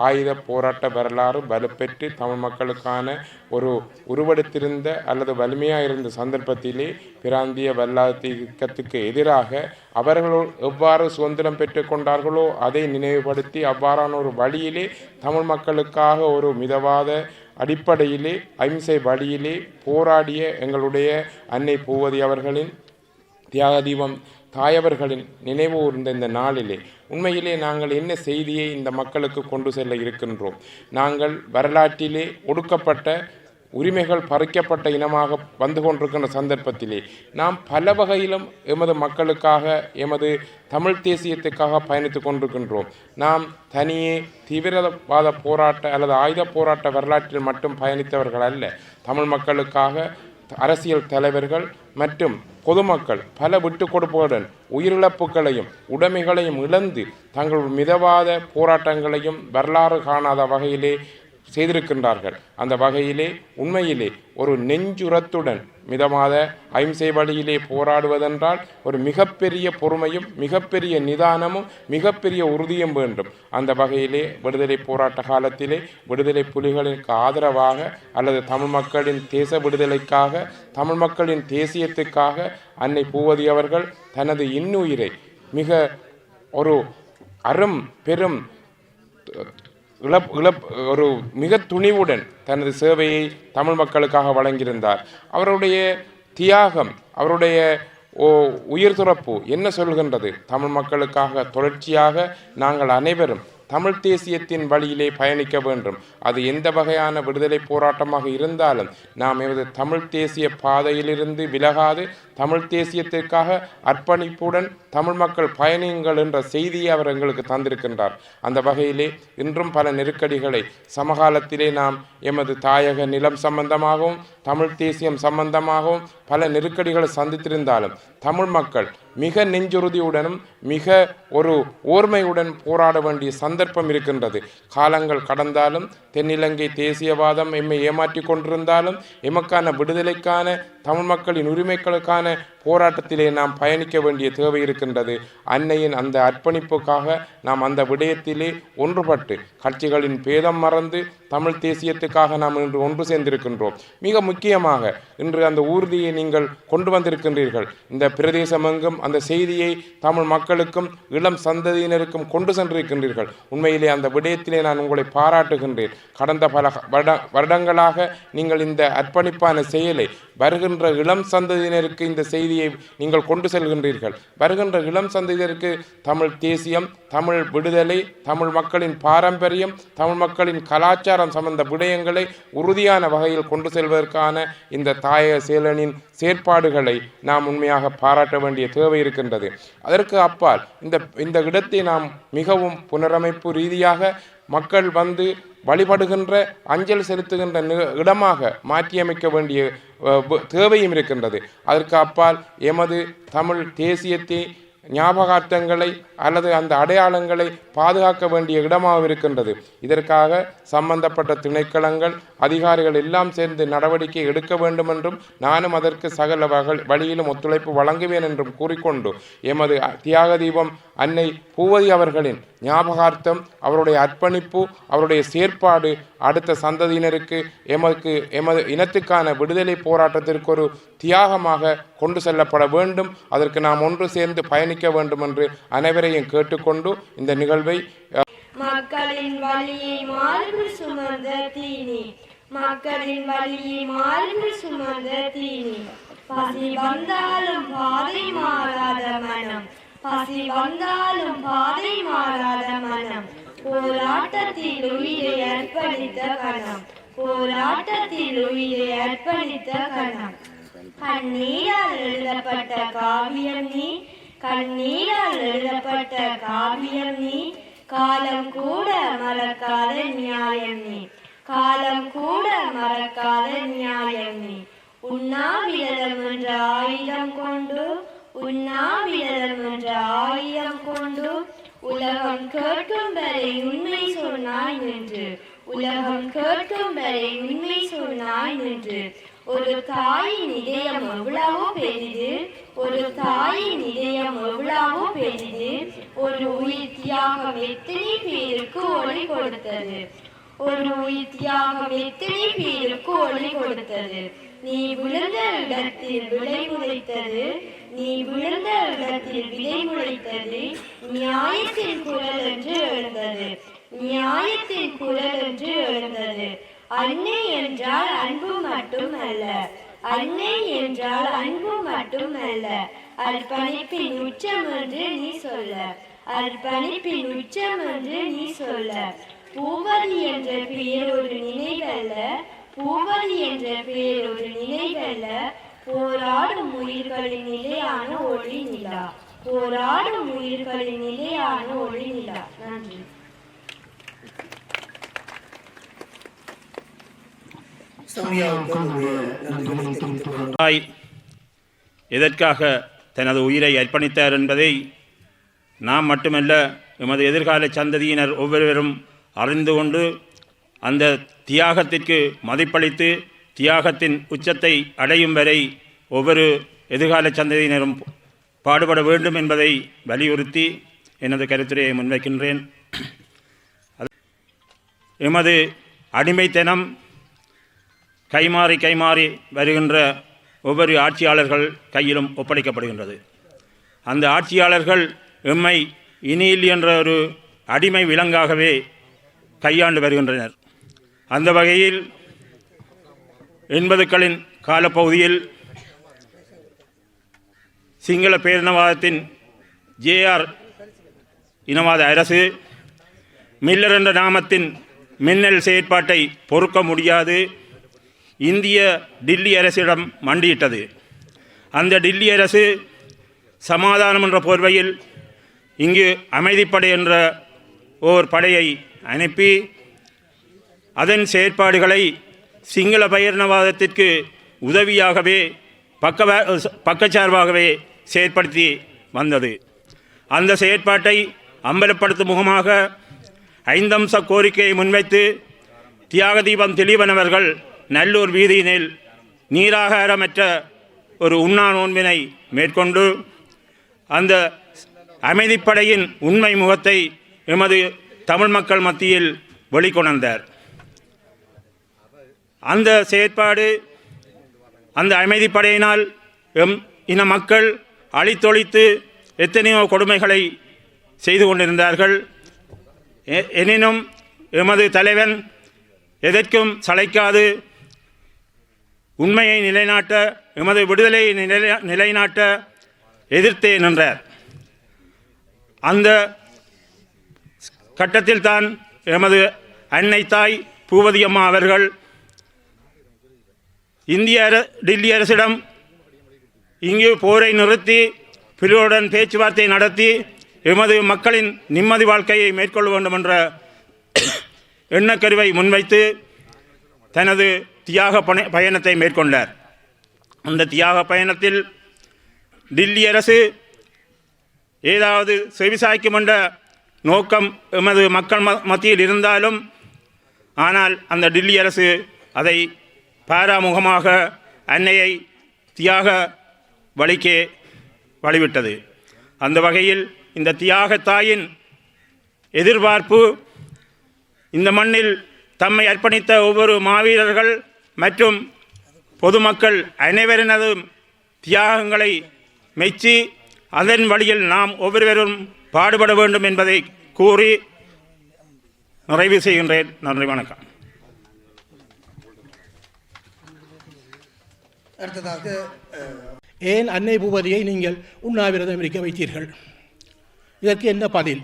ஆயுத போராட்ட வரலாறு வலுப்பெற்று தமிழ் மக்களுக்கான ஒரு உருவெடுத்திருந்த அல்லது வலிமையாக இருந்த சந்தர்ப்பத்திலே பிராந்திய வல்லாதிக்கத்துக்கு எதிராக அவர்கள் எவ்வாறு சுதந்திரம் பெற்று கொண்டார்களோ அதை நினைவுபடுத்தி அவ்வாறான ஒரு வழியிலே தமிழ் மக்களுக்காக ஒரு மிதவாத அடிப்படையிலே அகிம்சை வழியிலே போராடிய எங்களுடைய அன்னை பூவதி அவர்களின் தியாகதீபம் தாயவர்களின் நினைவு கூர்ந்த இந்த நாளிலே உண்மையிலே நாங்கள் என்ன செய்தியை இந்த மக்களுக்கு கொண்டு செல்ல இருக்கின்றோம்? நாங்கள் வரலாற்றிலே ஒடுக்கப்பட்ட உரிமைகள் பறிக்கப்பட்ட இனமாக வந்து கொண்டிருக்கின்ற சந்தர்ப்பத்திலே நாம் பல வகையிலும் எமது மக்களுக்காக எமது தமிழ் தேசியத்துக்காக பயணித்து கொண்டிருக்கின்றோம். நாம் தனியே தீவிரவாத போராட்ட அல்லது ஆயுத போராட்ட வரலாற்றில் மட்டும் பயணித்தவர்கள் அல்ல. தமிழ் மக்களுக்காக அரசியல் தலைவர்கள் மற்றும் பொதுமக்கள் பல விட்டு கொடுப்புகளுடன் உயிரிழப்புகளையும் உடைமைகளையும் இழந்து தங்கள் மிதவாத போராட்டங்களையும் வரலாறு காணாத வகையிலே செய்திருக்கின்றார்கள். அந்த வகையிலே உண்மையிலே ஒரு நெஞ்சுரத்துடன் மிதமாத அகிம்சை வழியிலே போராடுவதென்றால் ஒரு மிகப்பெரிய பொறுமையும் மிகப்பெரிய நிதானமும் மிகப்பெரிய உறுதியும் வேண்டும். அந்த வகையிலே விடுதலை போராட்ட காலத்திலே விடுதலை புலிகளுக்கு ஆதரவாக அல்லது தமிழ் மக்களின் தேச விடுதலைக்காக தமிழ் மக்களின் தேசியத்துக்காக அன்னை பூவதி அவர்கள் தனது இன்னுயிரை மிக ஒரு பெரும் ஒரு மிக துணிவுடன் தனது சேவையை தமிழ் மக்களுக்காக வழங்கியிருந்தார். அவருடைய தியாகம், அவருடைய உயிர் துறப்பு என்ன சொல்கின்றது? தமிழ் மக்களுக்காக தொடர்ச்சியாக நாங்கள் அனைவரும் தமிழ் தேசியத்தின் வழியிலே பயணிக்க வேண்டும். அது எந்த வகையான விடுதலை போராட்டமாக இருந்தாலும் நாம் எமது தமிழ் தேசிய பாதையிலிருந்து விலகாது தமிழ் தேசியத்திற்காக அர்ப்பணிப்புடன் தமிழ் மக்கள் பயணியுங்கள் என்ற செய்தியை அவர் எங்களுக்கு தந்திருக்கின்றார். அந்த வகையிலே இன்றும் பல நெருக்கடிகளை சமகாலத்திலே நாம் எமது தாயக நிலம் சம்பந்தமாகவும் தமிழ் தேசியம் சம்பந்தமாகவும் பல நெருக்கடிகளை சந்தித்திருந்தாலும் தமிழ் மக்கள் மிக நெஞ்சுறுதியுடனும் மிக ஒரு ஓர்மையுடன் போராட வேண்டிய சந்தர்ப்பம் இருக்கின்றது. காலங்கள் கடந்தாலும் தென்னிலங்கை தேசியவாதம் எம்மை ஏமாற்றி கொண்டிருந்தாலும் எமக்கான விடுதலைக்கான தமிழ் மக்களின் உரிமைகளுக்கான போராட்டத்திலே நாம் பயணிக்க வேண்டிய தேவை இருக்கின்றது. அன்னையின் அந்த அர்ப்பணிப்புக்காக நாம் அந்த விடயத்திலே ஒன்றுபட்டு கட்சிகளின் பேதம் மறந்து தமிழ் தேசியத்துக்காக நாம் இன்று ஒன்று சேர்ந்திருக்கின்றோம். மிக முக்கியமாக இன்று அந்த ஊர்தியை நீங்கள் கொண்டு வந்திருக்கின்றீர்கள். இந்த பிரதேசமெங்கும் அந்த செய்தியை தமிழ் மக்களுக்கும் இளம் சந்ததியினருக்கும் கொண்டு சென்றிருக்கின்றீர்கள். உண்மையிலே அந்த விடயத்திலே நான் உங்களை பாராட்டுகின்றேன். கடந்த பல வருடங்களாக நீங்கள் இந்த அர்ப்பணிப்பான செயலை வருகின்ற இளம் சந்ததியினருக்கு இந்த செய்தியை நீங்கள் கொண்டு செல்கின்றீர்கள். வருகின்ற இளம் சந்ததியினருக்கு தமிழ் தேசியம், தமிழ் விடுதலை, தமிழ் மக்களின் பாரம்பரியம், தமிழ் மக்களின் கலாச்சாரம் சம்பந்த விடயங்களை உறுதியான வகையில் கொண்டு செல்வதற்கான இந்த தாயக செயலனின் செயற்பாடுகளை நாம் உண்மையாக பாராட்ட வேண்டிய தேவை இருக்கின்றது. அதற்கு அப்பால் இந்த இடத்தை நாம் மிகவும் புனரமைப்பு ரீதியாக மக்கள் வந்து வழிபடுகின்ற அஞ்சல் செலுத்துகின்ற இடமாக மாற்றியமைக்க வேண்டிய தேவையும் இருக்கின்றது. அதற்கு அப்பால் எமது தமிழ் தேசியத்தை ஞாபகார்த்தங்களை அல்லது அந்த அடையாளங்களை பாதுகாக்க வேண்டிய இடமாக இருக்கின்றது. இதற்காக சம்பந்தப்பட்ட திணைக்களங்கள் அதிகாரிகள் எல்லாம் சேர்ந்து நடவடிக்கை எடுக்க வேண்டும் என்றும் நானும் அதற்கு சகல வழியிலும் ஒத்துழைப்பு வழங்குவேன் என்றும் கூறிக்கொண்டு எமது தியாக தீபம் அன்னை பூவதி அவர்களின் ஞாபகார்த்தம், அவருடைய அர்ப்பணிப்பு, அவருடைய செயற்பாடு அடுத்த சந்ததியினருக்கு எமது இனத்துக்கான விடுதலை போராட்டத்திற்கு ஒரு தியாகமாக கொண்டு செல்லப்பட வேண்டும். அதற்கு நாம் ஒன்று சேர்ந்து பயணிக்க வேண்டும் என்று அனைவரையும் கேட்டுக்கொண்டு இந்த நிகழ்வை மக்களின் வலியை மார்பில் சுமந்த தீனி, மக்களின் வலியை மார்பில் சுமந்த தீனி, பசி வந்தாலும் பாதை மாறாத மனம், பசி வந்தாலும் பாதை மாறாத மனம், போராட்டத்தில் உயிரை அர்ப்பணித்த கணம், போராட்டத்தில் உயிரை அர்ப்பணித்த கணம். கண்ணீரால் எழுதப்பட்ட காவியம் நீ, கண்ணீரால் எழுதப்பட்ட காவியம் நீ, காலம் கூட மறக்காத நியாயம் நீ, காலம் கூட மறக்காத நியாயம் நீ. உண்ணாவிரதம் என்ற ஆயுதம் கொண்டு, உண்ணாவிரதம் என்ற ஆயுதம் கொண்டு உலகம் கேட்கும் வரை உண்மை சொன்னாய் நின்று, உலகம் கேட்கும் வரை உண்மை சொன்னாய் நின்று. ஒரு தாயின் இதயம் எவ்வளவோ பெரிது, ஒரு தாயின் இதயம் எவ்வளவோ பெரிது, ஒரு உயிர் தியாகம் எத்தனை பேருக்கு ஒளி கொடுத்தது, ஒரு உயிர் தியாகம் எத்தனை பேருக்கு ஒளி கொடுத்தது. நீ விழுந்த இடத்தில் விளை முளைத்தது, நீ விழுந்த இடத்தில் விதை முளைத்தது, நியாயத்தின் குரல் என்று எழுந்தது, நியாயத்தின் குரல் என்று எழுந்தது. அன்னை என்றால் அன்பு மட்டும் அல்ல, அன்னை என்றால் அன்பு மட்டும் அல்ல, அர்ப்பணிப்பின் உச்சம் என்று நீ சொல்ல, அர்ப்பணிப்பின் உச்சம் என்று நீ சொல்ல. பூவதி என்ற பெயர் ஒரு நினைவல்ல, பூவதி என்ற பெயர் ஒரு நினைவல்ல, போராடும் உயிர்களின் நிலையான ஒளி நிலா, போராடும் உயிர்களின் நிலையான ஒளி நிலா. நன்றி. எதற்காக தனது உயிரை அர்ப்பணித்தார் என்பதை நாம் மட்டுமல்ல எமது எதிர்கால சந்ததியினர் ஒவ்வொருவரும் அறிந்து கொண்டு அந்த தியாகத்திற்கு மதிப்பளித்து தியாகத்தின் உச்சத்தை அடையும் வரை ஒவ்வொரு எதிர்கால சந்ததியினரும் பாடுபட வேண்டும் என்பதை வலியுறுத்தி எனது கருத்துரையை முன்வைக்கின்றேன். எமது அடிமைத்தனம் கைமாறி வருகின்ற ஒவ்வொரு ஆட்சியாளர்கள் கையிலும் ஒப்படைக்கப்படுகின்றது. அந்த ஆட்சியாளர்கள் எம்மை இனியில் என்ற ஒரு அடிமை விலங்காகவே கையாண்டு வருகின்றனர். அந்த வகையில் 80களின் காலப்பகுதியில் சிங்கள பேரினவாதத்தின் JR இனவாத அரசு மில்லர் என்ற நாமத்தின் மின்னல் செயற்பாட்டை பொறுக்க முடியாது இந்திய டில்லி அரசிடம் மண்டியிட்டது. அந்த டில்லி அரசு சமாதானம் என்ற போர்வையில் இங்கு அமைதிப்படை என்ற ஓர் படையை அனுப்பி அதன் செயற்பாடுகளை சிங்கள பயங்கரவாதத்திற்கு உதவியாகவே பக்கச்சார்பாகவே செயற்படுத்தி வந்தது. அந்த செயற்பாட்டை அம்பலப்படுத்தும் முகமாக 5 அம்ச கோரிக்கையை முன்வைத்து தியாகதீபம் திலீபன் அவர்கள் நல்லூர் வீதியினில் நீராகாரமற்ற ஒரு உண்ணா நோன்பினை மேற்கொண்டு அந்த அமைதிப்படையின் உண்மை முகத்தை எமது தமிழ் மக்கள் மத்தியில் வெளிக்கொணர்ந்தார். அந்த செயற்பாடு அந்த அமைதிப்படையினால் இன மக்கள் அழித்தொழித்து எத்தனையோ கொடுமைகளை செய்து கொண்டிருந்தார்கள். எனினும் எமது தலைவன் எதற்கும் சளைக்காது உண்மையை நிலைநாட்ட எமது விடுதலையை நிலைநாட்ட எதிர்த்தே நின்றார். அந்த கட்டத்தில்தான் எமது அன்னை தாய் பூவதி அம்மா அவர்கள் டில்லி அரசிடம் இங்கு போரை நிறுத்தி பிறருடன் பேச்சுவார்த்தை நடத்தி எமது மக்களின் நிம்மதி வாழ்க்கையை மேற்கொள்ள வேண்டும் என்ற எண்ணக்கருவை முன்வைத்து தனது தியாக பயணத்தை மேற்கொண்டார். அந்த தியாக பயணத்தில் டில்லி அரசு ஏதாவது செவிசாய்க்கும் என்ற நோக்கம் எமது மக்கள் மத்தியில் இருந்தாலும் ஆனால் அந்த டில்லி அரசு அதை பாராமுகமாக அன்னையை தியாக வழிக்கே வழிவிட்டது. அந்த வகையில் இந்த தியாக தாயின் எதிர்பார்ப்பு இந்த மண்ணில் தம்மை அர்ப்பணித்த ஒவ்வொரு மாவீரர்கள் மற்றும் பொதுமக்கள் அனைவரினதும் தியாகங்களை மெச்சி அதன் வழியில் நாம் ஒவ்வொருவரும் பாடுபட வேண்டும் என்பதை கூறி நிறைவு செய்கின்றேன். நன்றி, வணக்கம். அடுத்ததாக ஏன் அன்னை பூவதியை நீங்கள் உண்ணாவிரதம் இருக்க வைத்தீர்கள்? இதற்கு என்ன பதில்?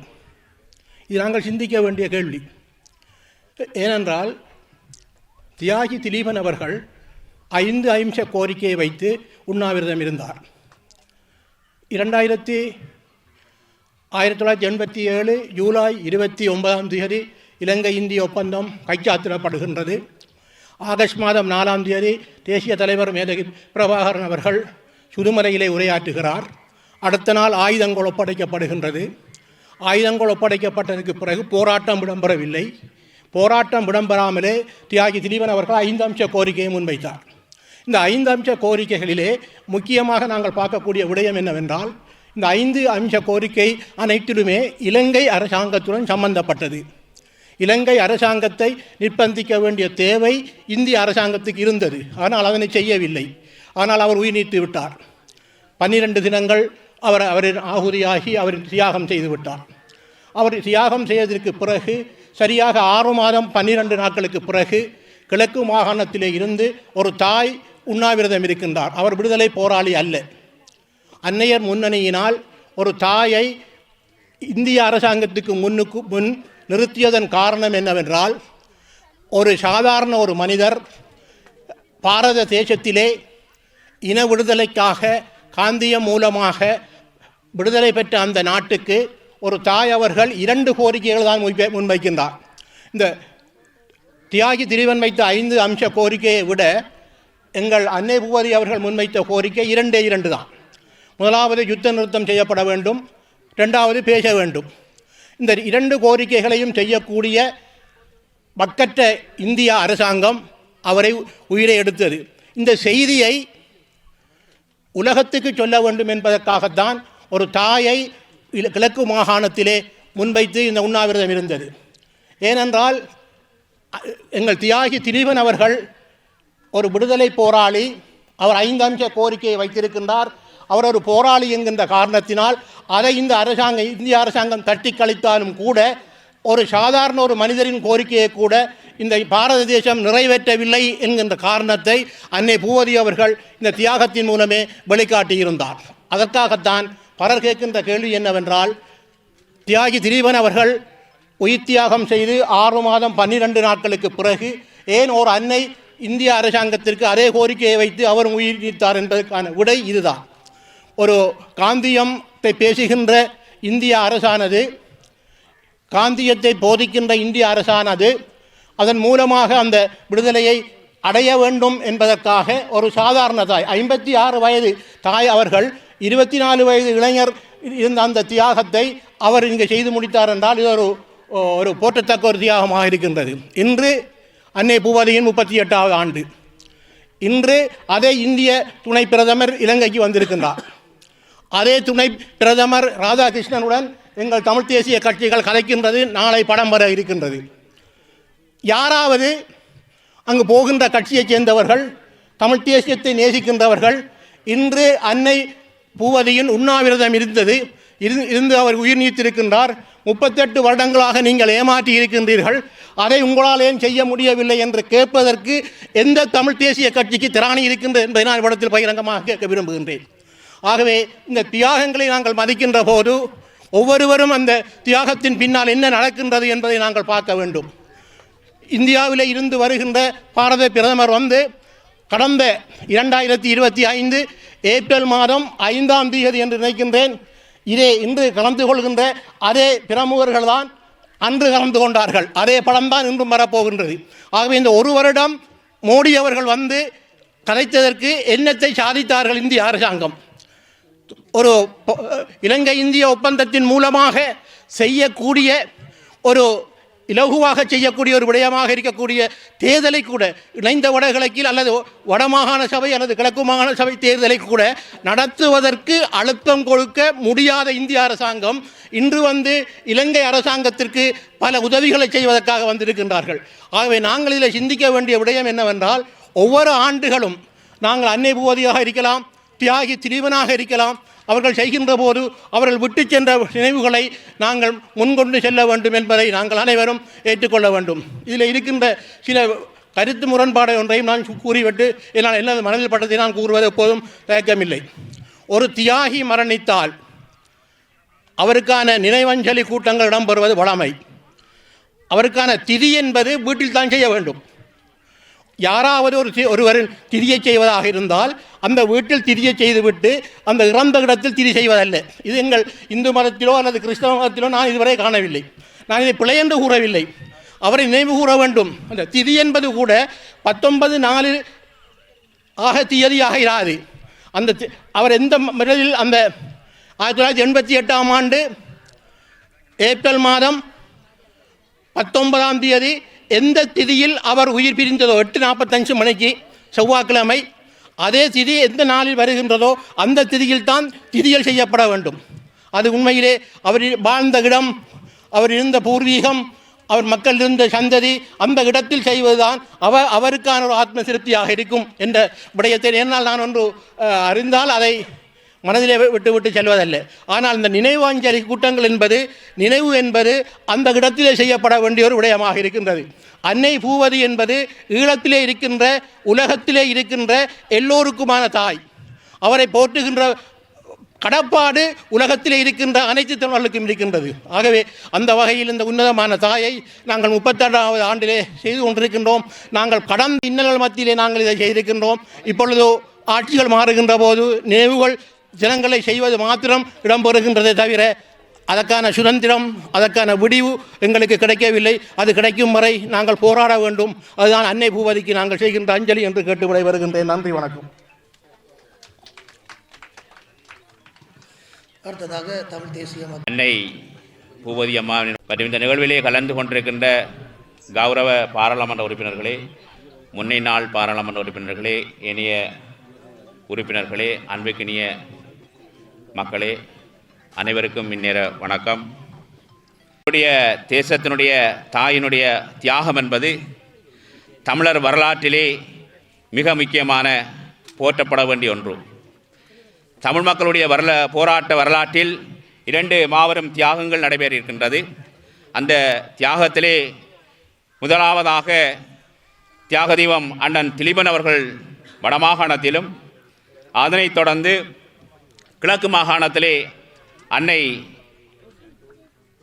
இது நாங்கள் சிந்திக்க வேண்டிய கேள்வி. ஏனென்றால் தியாகி திலீபன் அவர்கள் 5 அம்ச கோரிக்கையை வைத்து உண்ணாவிரதம் இருந்தார். 1987 ஜூலை 29 இலங்கை இந்திய ஒப்பந்தம் கைச்சாத்திடப்படுகின்றது. ஆகஸ்ட் மாதம் 4 தேசிய தலைவர் மேதகு பிரபாகரன் அவர்கள் சுதுமலையிலே உரையாற்றுகிறார். அடுத்த நாள் ஆயுதங்கள் ஒப்படைக்கப்படுகின்றது. ஆயுதங்கள் ஒப்படைக்கப்பட்டதற்கு பிறகு போராட்டம் இடம்பெறவில்லை. போராட்டம் இடம்பெறாமலே தியாகி திலீபன் அவர்கள் 5 அம்ச கோரிக்கையை முன்வைத்தார். இந்த 5 அம்ச கோரிக்கைகளிலே முக்கியமாக நாங்கள் பார்க்கக்கூடிய விடயம் என்னவென்றால், இந்த 5 அம்ச கோரிக்கை அனைத்திலுமே இலங்கை அரசாங்கத்துடன் சம்பந்தப்பட்டது. இலங்கை அரசாங்கத்தை நிர்பந்திக்க வேண்டிய தேவை இந்திய அரசாங்கத்துக்கு இருந்தது. ஆனால் அதனை செய்யவில்லை. ஆனால் அவர் உயிர் நீத்து விட்டார். 12 தினங்கள் அவரின் ஆகுதியாகி அவர் தியாகம் செய்து விட்டார். அவர் தியாகம் செய்ததற்கு பிறகு சரியாக 6 மாதம் 12 நாட்களுக்கு பிறகு கிழக்கு மாகாணத்திலே இருந்து ஒரு தாய் உண்ணாவிரதம் இருக்கின்றார். அவர் விடுதலை போராளி அல்ல. அன்னையர் முன்னணியினால் ஒரு தாயை இந்திய அரசாங்கத்துக்கு முன் நிறுத்தியதன் காரணம் என்னவென்றால், ஒரு சாதாரண ஒரு மனிதர் பாரத தேசத்திலே இன விடுதலைக்காக காந்தியம் மூலமாக விடுதலை பெற்ற அந்த நாட்டுக்கு ஒரு தாய் அவர்கள் 2 கோரிக்கைகள் தான் முன்வைக்கின்றார். இந்த தியாகி திலீபன் வைத்த 5 அம்ச கோரிக்கையை விட எங்கள் அன்னை பூவதி அவர்கள் முன்வைத்த கோரிக்கை 2 தான். முதலாவது யுத்த நிறுத்தம் செய்யப்பட வேண்டும், 2வது பேச வேண்டும். இந்த 2 கோரிக்கைகளையும் செய்யக்கூடிய பக்கற்ற இந்திய அரசாங்கம் அவரை உயிரை எடுத்தது. இந்த செய்தியை உலகத்துக்கு சொல்ல வேண்டும் என்பதற்காகத்தான் ஒரு தாயை கிழக்கு மாகாணத்திலே முன்வைத்து இந்த உண்ணாவிரதம் இருந்தது. ஏனென்றால் எங்கள் தியாகி திலீபன் அவர்கள் ஒரு விடுதலை போராளி. அவர் 5 அம்ச கோரிக்கையை வைத்திருக்கின்றார். அவர் ஒரு போராளி என்கின்ற காரணத்தினால் அதை இந்திய அரசாங்கம் தட்டி கழித்தாலும் கூட ஒரு சாதாரண ஒரு மனிதரின் கோரிக்கையை கூட இந்த பாரத தேசம் நிறைவேற்றவில்லை என்கின்ற காரணத்தை அன்னை பூவதி அவர்கள் இந்த தியாகத்தின் மூலமே வெளிக்காட்டியிருந்தார். அதற்காகத்தான் பலர் கேட்கின்ற கேள்வி என்னவென்றால், தியாகி திலீபன் அவர்கள் உயிர் தியாகம் செய்து 6 மாதம் 12 நாட்களுக்கு பிறகு ஏன் ஒரு அன்னை இந்திய அரசாங்கத்திற்கு அதே கோரிக்கையை வைத்து அவர் உயிர் நீத்தார் என்பதற்கான விடை இதுதான். ஒரு காந்தியத்தை பேசுகின்ற இந்திய அரசானது, காந்தியத்தை போதிக்கின்ற இந்திய அரசானது அதன் மூலமாக அந்த விடுதலையை அடைய வேண்டும் என்பதற்காக ஒரு சாதாரண தாய், 56 வயது தாய் அவர்கள் 24 வயது இளைஞர் இருந்த அந்த தியாகத்தை அவர் இங்கே செய்து முடித்தார் என்றால் இது ஒரு போற்றத்தக்க ஒரு தியாகமாக இருக்கின்றது. இன்று அன்னை பூவதியின் 38வது ஆண்டு. இன்று அதே இந்திய துணை பிரதமர் இலங்கைக்கு வந்திருக்கின்றார். அதே துணை பிரதமர் ராதாகிருஷ்ணனுடன் எங்கள் தமிழ் தேசிய கட்சிகள் கலைக்கின்றது. நாளை படம் வர இருக்கின்றது. யாராவது அங்கு போகின்ற கட்சியைச் சேர்ந்தவர்கள், தமிழ் தேசியத்தை நேசிக்கின்றவர்கள், இன்று அன்னை பூவதியின் உண்ணாவிரதம் இருந்து அவர் உயிர் நீத்திருக்கின்றார், 38 வருடங்களாக நீங்கள் ஏமாற்றி இருக்கின்றீர்கள், அதை உங்களால் ஏன் செய்ய முடியவில்லை என்று கேட்பதற்கு எந்த தமிழ் தேசிய கட்சிக்கு திராணி இருக்கின்றது என்பதை நான் இவ்விடத்தில் பகிரங்கமாக கேட்க விரும்புகின்றேன். ஆகவே இந்த தியாகங்களை நாங்கள் மதிக்கின்ற போது ஒவ்வொருவரும் அந்த தியாகத்தின் பின்னால் என்ன நடக்கின்றது என்பதை நாங்கள் பார்க்க வேண்டும். இந்தியாவில் இருந்து வருகின்ற பாரத பிரதமர் கடந்த 2025 ஏப்ரல் மாதம் 5ஆம் தேதி என்று நினைக்கின்றேன், இன்று கலந்து கொள்கின்ற அதே பிரமுகர்கள் தான் அன்று கலந்து கொண்டார்கள். அதே படம் தான் இன்றும் வரப்போகின்றது. ஆகவே இந்த ஒரு வருடம் மோடி அவர்கள் கலைத்ததற்கு என்னத்தை சாதித்தார்கள் இந்திய அரசாங்கம்? ஒரு இலங்கை இந்திய ஒப்பந்தத்தின் மூலமாக செய்யக்கூடிய ஒரு இலகுவாக செய்யக்கூடிய ஒரு விடயமாக இருக்கக்கூடிய தேர்தலை கூட, இணைந்த வடகிழக்கில் அல்லது வடமாகாண சபை அல்லது கிழக்கு மாகாண சபை தேர்தலை கூட நடத்துவதற்கு அழுத்தம் கொடுக்க முடியாத இந்திய அரசாங்கம் இன்று இலங்கை அரசாங்கத்திற்கு பல உதவிகளை செய்வதற்காக வந்திருக்கின்றார்கள். ஆகவே நாங்கள் இதில் சிந்திக்க வேண்டிய விடயம் என்னவென்றால், ஒவ்வொரு ஆண்டுகளும் நாங்கள் அன்னை பூவதியாக இருக்கலாம், தியாகி திலீபனாக இருக்கலாம், அவர்கள் செய்கின்ற போது அவர்கள் விட்டு சென்ற நினைவுகளை நாங்கள் முன்கொண்டு செல்ல வேண்டும் என்பதை நாங்கள் அனைவரும் ஏற்றுக்கொள்ள வேண்டும். இதில் இருக்கின்ற சில கருத்து முரண்பாடு ஒன்றையும் நான் கூறிவிட்டு என்னால் என்ன மனதில் பட்டதை நான் கூறுவது எப்போதும் தயக்கமில்லை. ஒரு தியாகி மரணித்தால் அவருக்கான நினைவஞ்சலி கூட்டங்கள் இடம்பெறுவது வழமை. அவருக்கான திதி என்பது வீட்டில் தான் செய்ய வேண்டும். யாராவது ஒருவரின் திதியை செய்வதாக இருந்தால் அந்த வீட்டில் திதியை செய்துவிட்டு அந்த இறந்த இடத்தில் திதி செய்வதல்ல. இது எங்கள் இந்து மதத்திலோ அல்லது கிறிஸ்தவ மதத்திலோ நான் இதுவரை காணவில்லை. நான் இதை பிழை என்று கூறவில்லை. அவரை நினைவு கூற வேண்டும். அந்த திதி என்பது கூட 19/4 தேதியாக இராது. அவர் எந்த முறையில் அந்த 1988ஆம் ஆண்டு ஏப்ரல் மாதம் 19ஆம் தேதி எந்த திதியில் அவர் உயிர் பிரிந்ததோ 8:45 மணிக்கு செவ்வாய்க்கிழமை, அதே திதி எந்த நாளில் வருகின்றதோ அந்த திதியில் தான் திதியல் செய்யப்பட வேண்டும். அது உண்மையிலே அவர் வாழ்ந்த இடம், அவர் இருந்த பூர்வீகம், அவர் மக்கள் இருந்த சந்ததி, அந்த இடத்தில் செய்வதுதான் அவருக்கான ஒரு ஆத்ம திருப்தியாக இருக்கும் என்ற விடயத்தை என்னால் நான் ஒன்று அறிந்தால் அதை மனதிலே விட்டு செல்வதல்ல. ஆனால் இந்த நினைவாஞ்சலி கூட்டங்கள் நினைவு என்பது அந்த இடத்திலே செய்யப்பட வேண்டிய ஒரு விடயமாக இருக்கின்றது. அன்னை பூவதி என்பது ஈழத்திலே இருக்கின்ற, உலகத்திலே இருக்கின்ற எல்லோருக்குமான தாய். அவரை போற்றுகின்ற கடப்பாடு உலகத்திலே இருக்கின்ற அனைத்து தமிழர்களுக்கும் இருக்கின்றது. ஆகவே அந்த வகையில் இந்த உன்னதமான தாயை நாங்கள் 36வது ஆண்டிலே செய்து கொண்டிருக்கின்றோம். நாங்கள் கடந்த இன்னல்கள் மத்தியிலே நாங்கள் இதை செய்திருக்கின்றோம். இப்பொழுது ஆட்சிகள் மாறுகின்ற போது நினைவுகள் ஜனங்களை செய்வது மாத்திரம் இடம்பெறுகின்றதை தவிர அதற்கான சுதந்திரம், அதற்கான விடிவு எங்களுக்கு கிடைக்கவில்லை. அது கிடைக்கும் வரை நாங்கள் போராட வேண்டும். அதுதான் அன்னை பூவதிக்கு நாங்கள் செய்கின்ற அஞ்சலி என்று கேட்டு விடைபெறுகின்றேன். நன்றி, வணக்கம். அடுத்ததாக தமிழ் தேசிய அன்னை பூவதி அம்மா மற்றும் இந்த நிகழ்விலே கலந்து கொண்டிருக்கின்ற கௌரவ பாராளுமன்ற உறுப்பினர்களே, முன்னைநாள் பாராளுமன்ற உறுப்பினர்களே, இனிய உறுப்பினர்களே, அன்பிற்கினிய மக்களே, அனைவருக்கும் இந்நேர வணக்கம். நம்முடைய தேசத்தினுடைய தாயினுடைய தியாகம் என்பது தமிழர் வரலாற்றிலே மிக முக்கியமான போற்றப்பட வேண்டிய ஒன்று. தமிழ் மக்களுடைய போராட்ட வரலாற்றில் 2 மாபெரும் தியாகங்கள் நடைபெறியிருக்கின்றது. அந்த தியாகத்திலே முதலாவதாக தியாக தெய்வம் அண்ணன் திலீபன் அவர்கள் வடமாகாணத்திலும், அதனைத் தொடர்ந்து கிழக்கு மாகாணத்திலே அன்னை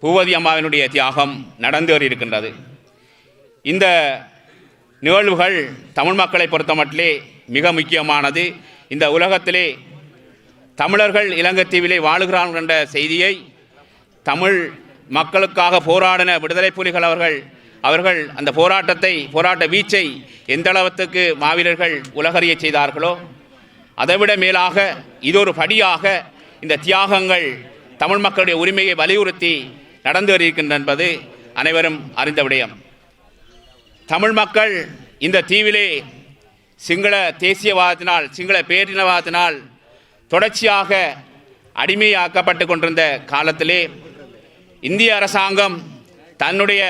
பூவதி அம்மாவினுடைய தியாகம் நடந்தேறியிருக்கின்றது. இந்த நிகழ்வுகள் தமிழ் மக்களை பொறுத்தமட்டிலே மிக முக்கியமானது. இந்த உலகத்திலே தமிழர்கள் இலங்கைத்தீவிலே வாழுகிறார்கள் என்ற செய்தியை தமிழ் மக்களுக்காக போராடின விடுதலை புலிகள் அவர்கள் அந்த போராட்ட வீச்சை எந்த அளவுக்கு மாவீரர்கள் உலகறிய செய்தார்களோ அதைவிட மேலாக இது ஒரு படியாக இந்த தியாகங்கள் தமிழ் மக்களுடைய உரிமையை வலியுறுத்தி நடந்து வருகின்றன என்பது அனைவரும் அறிந்த விடயம். தமிழ் மக்கள் இந்த தீவிலே சிங்கள தேசியவாதத்தினால் சிங்கள பேரினவாதத்தினால் தொடர்ச்சியாக அடிமையாக்கப்பட்டு கொண்டிருந்த காலத்திலே இந்திய அரசாங்கம் தன்னுடைய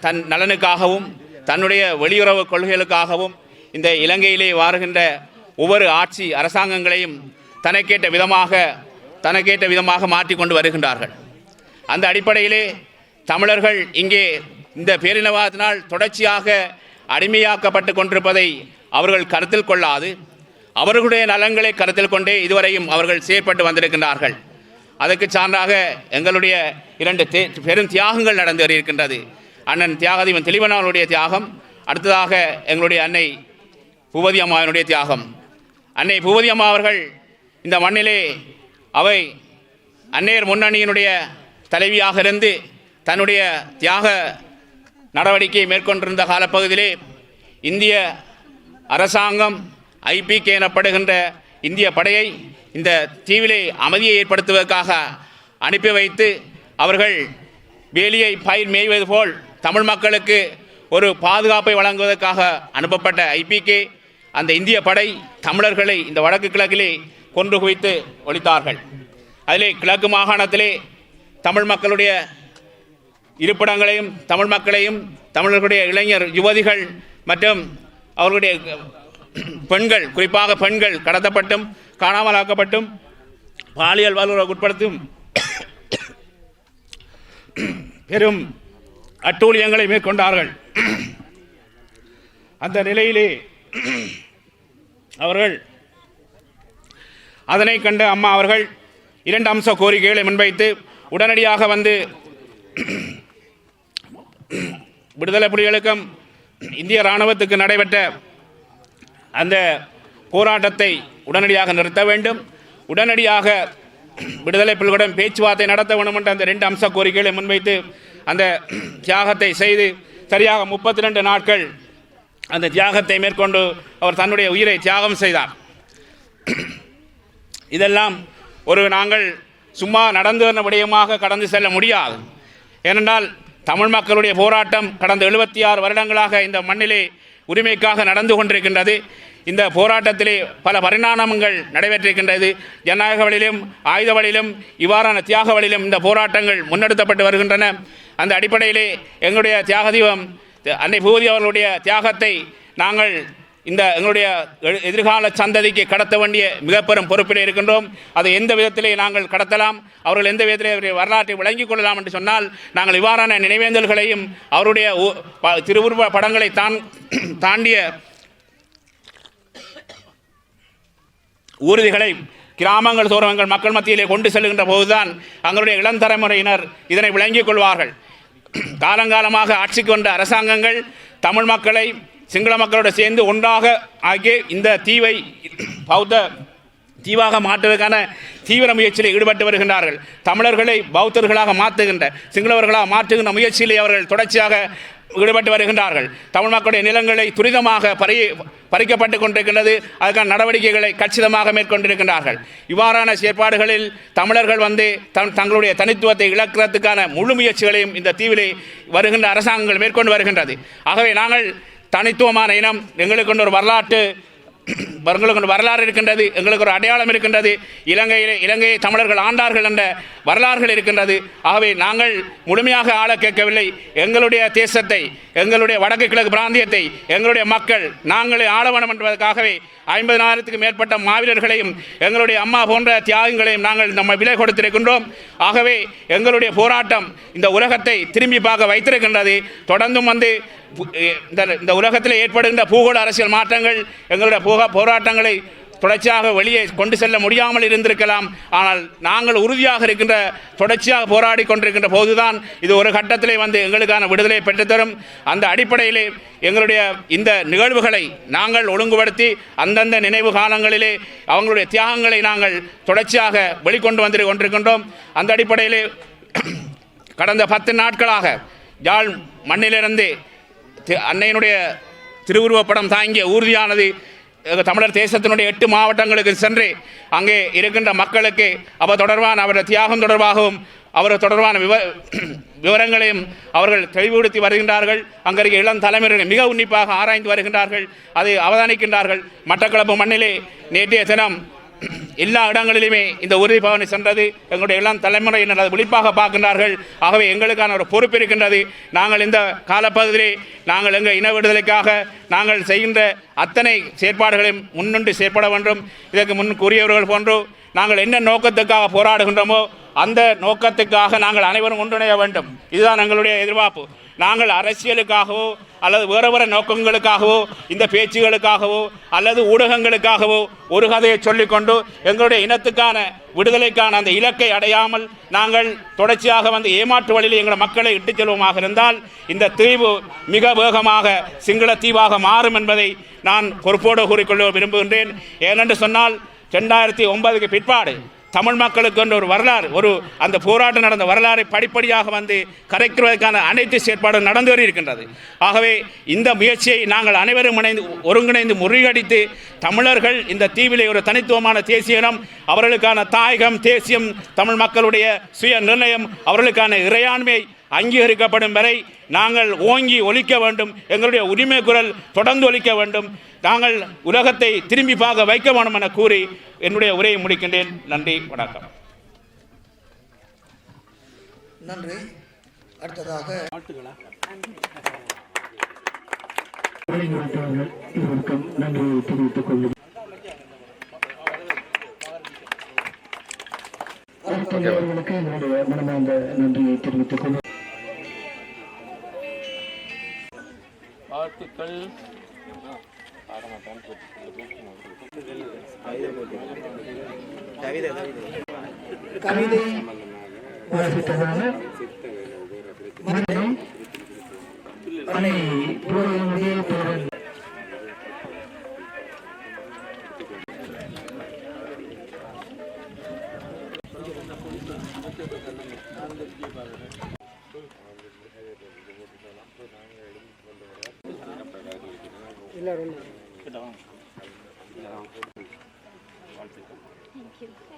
தன் நலனுக்காகவும் தன்னுடைய வெளியுறவு கொள்கைகளுக்காகவும் இந்த இலங்கையிலே வாருகின்ற ஒவ்வொரு ஆட்சி அரசாங்கங்களையும் தனக்கேற்ற விதமாக மாற்றிக்கொண்டு வருகின்றார்கள். அந்த அடிப்படையிலே தமிழர்கள் இங்கே இந்த பேரினவாதத்தினால் தொடர்ச்சியாக அடிமையாக்கப்பட்டு கொண்டிருப்பதை அவர்கள் கருத்தில் கொள்ளாது அவர்களுடைய நலன்களை கருத்தில் கொண்டே இதுவரையும் அவர்கள் செயற்பட்டு வந்திருக்கின்றார்கள். அதற்கு சான்றாக எங்களுடைய 2 பெரும் தியாகங்கள் நடந்து வருகின்றது. அண்ணன் தியாகதீபன் தெளிவனாளுடைய தியாகம், அடுத்ததாக எங்களுடைய அன்னை பூவதி அம்மாவினுடைய தியாகம். அன்னை பூவதி அம்மா அவர்கள் இந்த மண்ணிலே அவை அன்னையர் முன்னணியினுடைய தலைவியாக இருந்து தன்னுடைய தியாக நடவடிக்கையை மேற்கொண்டிருந்த காலப்பகுதியிலே இந்திய அரசாங்கம் IPK எனப்படுகின்ற இந்திய படையை இந்த தீவிலே அமைதியை ஏற்படுத்துவதற்காக அனுப்பி வைத்து அவர்கள் வேலியை பயிர் மேய்வது போல் தமிழ் மக்களுக்கு ஒரு பாதுகாப்பை வழங்குவதற்காக அனுப்பப்பட்ட IPK அந்த இந்திய படை தமிழர்களை இந்த வடக்கு கிழக்கிலே கொன்று குவித்து ஒழித்தார்கள். அதிலே கிழக்கு மாகாணத்திலே தமிழ் மக்களுடைய இருப்பிடங்களையும் தமிழ் மக்களையும் தமிழர்களுடைய இளைஞர் யுவதிகள் மற்றும் அவர்களுடைய பெண்கள், குறிப்பாக பெண்கள் கடத்தப்பட்டும் காணாமலாக்கப்பட்டும் பாலியல் வல்லுறவுக்கு உட்படுத்தும் பெரும் அட்டூழியங்களை மேற்கொண்டார்கள். அந்த நிலையிலே அவர்கள் அதனை கண்ட அம்மா அவர்கள் 2 அம்ச கோரிக்கைகளை முன்வைத்து உடனடியாக வந்து விடுதலை புலிகளுக்கும் இந்திய இராணுவத்துக்கு நடைபெற்ற அந்த போராட்டத்தை உடனடியாக நிறுத்த வேண்டும், உடனடியாக விடுதலை புலிகளுடன் பேச்சுவார்த்தை நடத்த வேண்டும் என்ற அந்த 2 அம்ச கோரிக்கைகளை முன்வைத்து அந்த தியாகத்தை செய்து சரியாக 32 நாட்கள் அந்த தியாகத்தை மேற்கொண்டு அவர் தன்னுடைய உயிரை தியாகம் செய்தார். இதெல்லாம் நாங்கள் சும்மா நடந்து வந்த விடயமாக கடந்து செல்ல முடியாது. ஏனென்றால் தமிழ் மக்களுடைய போராட்டம் கடந்த 76 வருடங்களாக இந்த மண்ணிலே உரிமைக்காக நடந்து கொண்டிருக்கின்றது. இந்த போராட்டத்திலே பல பரிணாமங்கள் நடைபெற்றிருக்கின்றது. ஜனநாயக வழியிலும் ஆயுத வழியிலும் இவ்வாறான தியாக வழியிலும் இந்த போராட்டங்கள் முன்னெடுக்கப்பட்டு வருகின்றன. அந்த அடிப்படையிலே எங்களுடைய தியாகதீபம் அன்னை பூவதி அவர்களுடைய தியாகத்தை நாங்கள் எங்களுடைய எதிர்கால சந்ததிக்கு கடத்த வேண்டிய மிக பெரும் பொறுப்பில் இருக்கின்றோம். அதை எந்த விதத்திலே நாங்கள் கடத்தலாம், அவர்கள் எந்த விதத்திலே வரலாற்றை விளங்கிக் கொள்ளலாம் என்று சொன்னால் நாங்கள் இவ்வாறான நினைவேந்தல்களையும் அவருடைய திருவுருவ படங்களை தாண்டிய ஊர்திகளை கிராமங்கள் தோறும் எங்கள் மக்கள் மத்தியிலே கொண்டு செல்கின்ற போதுதான் எங்களுடைய இளம் தலைமுறையினர் இதனை விளங்கிக் கொள்வார்கள். காலங்காலமாக ஆட்சிக்கு வந்த அரசாங்கங்கள் தமிழ் மக்களை சிங்கள மக்களோடு சேர்ந்து ஒன்றாக ஆகிய இந்த தீவை பௌத்த தீவாக மாற்றுவதற்கான தீவிர முயற்சியில் ஈடுபட்டு வருகின்றார்கள். தமிழர்களை பௌத்தர்களாக மாற்றுகின்ற சிங்களவர்களாக மாற்றுகின்ற முயற்சியிலே அவர்கள் தொடர்ச்சியாக ஈடுபட்டு வருகின்றார்கள். தமிழ் மக்களுடைய நிலங்களை துரிதமாக பறிக்கப்பட்டு கொண்டிருக்கின்றது. அதற்கான நடவடிக்கைகளை கச்சிதமாக மேற்கொண்டிருக்கின்றார்கள். இவ்வாறான செயற்பாடுகளில் தமிழர்கள் வந்து தங்களுடைய தனித்துவத்தை இழக்கிறதுக்கான முழு முயற்சிகளையும் இந்த தீவிலே வருகின்ற அரசாங்கங்கள் மேற்கொண்டு வருகின்றது. ஆகவே நாங்கள் தனித்துவமான இனம், எங்களுக்கு ஒரு வரலாறு இருக்கின்றது, எங்களுக்கு ஒரு அடையாளம் இருக்கின்றது. இலங்கையை தமிழர்கள் ஆண்டார்கள் என்ற வரலாறுகள் இருக்கின்றது. ஆகவே நாங்கள் முழுமையாக ஆள கேட்கவில்லை. எங்களுடைய தேசத்தை, எங்களுடைய வடக்கு கிழக்கு பிராந்தியத்தை எங்களுடைய மக்கள் நாங்களே ஆள வேண்டும் என்பதற்காகவே 50,000க்கும் மேற்பட்ட மாவீரர்களையும் எங்களுடைய அம்மா போன்ற தியாகங்களையும் நாங்கள் நம்ம விலை கொடுத்திருக்கின்றோம். ஆகவே எங்களுடைய போராட்டம் இந்த உலகத்தை திரும்பி பார்க்க வைத்திருக்கின்றது. தொடர்ந்தும் வந்து இந்த உலகத்தில் ஏற்படுகின்ற பூகோள அரசியல் மாற்றங்கள் எங்களுடைய போராட்டங்களை தொடர்ச்சியாக வெளியே கொண்டு செல்ல முடியாமல் இருந்திருக்கலாம். ஆனால் நாங்கள் உறுதியாக இருக்கின்ற தொடர்ச்சியாக போராடி கொண்டிருக்கின்ற போதுதான் இது ஒரு கட்டத்திலே வந்து எங்களுக்கான விடுதலை பெற்றுத்தரும். அந்த அடிப்படையிலே எங்களுடைய இந்த நிகழ்வுகளை நாங்கள் ஒழுங்குபடுத்தி அந்தந்த நினைவு காலங்களிலே அவங்களுடைய தியாகங்களை நாங்கள் தொடர்ச்சியாக வெளிக்கொண்டு வந்து கொண்டிருக்கின்றோம். அந்த அடிப்படையிலே கடந்த 10 நாட்களாக யாழ் மண்ணிலிருந்து அன்னையினுடைய திருவுருவப்படம் தாங்கிய ஊர்தியானது தமிழர் தேசத்தினுடைய 8 மாவட்டங்களுக்கு சென்று அங்கே இருக்கின்ற மக்களுக்கு அவர் தொடர்பான அவருடைய தியாகம் தொடர்பாகவும் அவர் தொடர்பான விவரங்களையும் அவர்கள் தெளிவுபடுத்தி வருகின்றார்கள். அங்கே இருக்க இளம் தலைமுறையினர் மிக உன்னிப்பாக ஆராய்ந்து வருகின்றார்கள், அதை அவதானிக்கின்றார்கள். மட்டக்களப்பு மண்ணிலே நேற்றைய தினம் எல்லா இடங்களிலுமே இந்த உறுதிப்பாவனை சென்றது. எங்களுடைய இளம் தலைமுறையினர் அதை விழிப்பாக பார்க்கின்றார்கள். ஆகவே எங்களுக்கான ஒரு பொறுப்பு இருக்கின்றது. நாங்கள் இந்த காலப்பகுதியிலே நாங்கள் எங்கள் இன விடுதலைக்காக நாங்கள் செய்கின்ற அத்தனை செயற்பாடுகளையும் முன்னின்று செயற்பட வேண்டும். இதற்கு முன் கூறியவர்கள் போன்று நாங்கள் என்ன நோக்கத்துக்காக போராடுகின்றோமோ அந்த நோக்கத்துக்காக நாங்கள் அனைவரும் ஒன்றிணைய வேண்டும். இதுதான் எங்களுடைய எதிர்பார்ப்பு. நாங்கள் அரசியலுக்காகவோ அல்லது வேறு வேறு நோக்கங்களுக்காகவோ இந்த பேச்சுகளுக்காகவோ அல்லது ஊடகங்களுக்காகவோ ஒரு கதையை சொல்லிக்கொண்டு எங்களுடைய இனத்துக்கான விடுதலைக்கான அந்த இலக்கை அடையாமல் நாங்கள் தொடர்ச்சியாக வந்து ஏமாற்று வழியில் எங்கள் மக்களை இட்டுச் செல்வமாக இருந்தால் இந்த தீவு மிக வேகமாக சிங்கள தீவாக மாறும் என்பதை நான் பொறுப்போடு கூறிக்கொள்ள விரும்புகின்றேன். ஏனென்று சொன்னால் 2009க்கு பிற்பாடு தமிழ் மக்களுக்கு என்ற ஒரு வரலாறு, அந்த போராட்டம் நடந்த வரலாறை படிப்படியாக வந்து கரைக்கிறதுக்கான அனைத்து செயற்பாடும் நடந்து வருகின்றது. ஆகவே இந்த முயற்சியை நாங்கள் அனைவரும் ஒருங்கிணைந்து முறியடித்து தமிழர்கள் இந்த தீவிலே ஒரு தனித்துவமான தேசியம், அவர்களுக்கான தாயகம், தேசியம், தமிழ் மக்களுடைய சுய நிர்ணயம், அவர்களுக்கான இறையாண்மை அங்கீகரிக்கப்படும் வரை நாங்கள் ஓங்கி ஒலிக்க வேண்டும். எங்களுடைய உரிமை குரல் தொடர்ந்து ஒலிக்க வேண்டும். நாங்கள் உலகத்தை திரும்பி பார்க்க வைக்க வேண்டும் என கூறி என்னுடைய உரையை முடிக்கின்றேன். நன்றி, வணக்கம். நன்றி. அடுத்ததாக நன்றி தெரிவித்துக் கொள்ளும். அவர்களுக்கு என்னுடைய மனமார்ந்த நன்றியை தெரிவித்துக் கொள்ளும். வாழ்த்துக்கள். கவிதை வாசித்ததாக மதுரை அணை பூர்வனுடைய பேரன் எல்லாரும் வாழ்த்துக்கள்.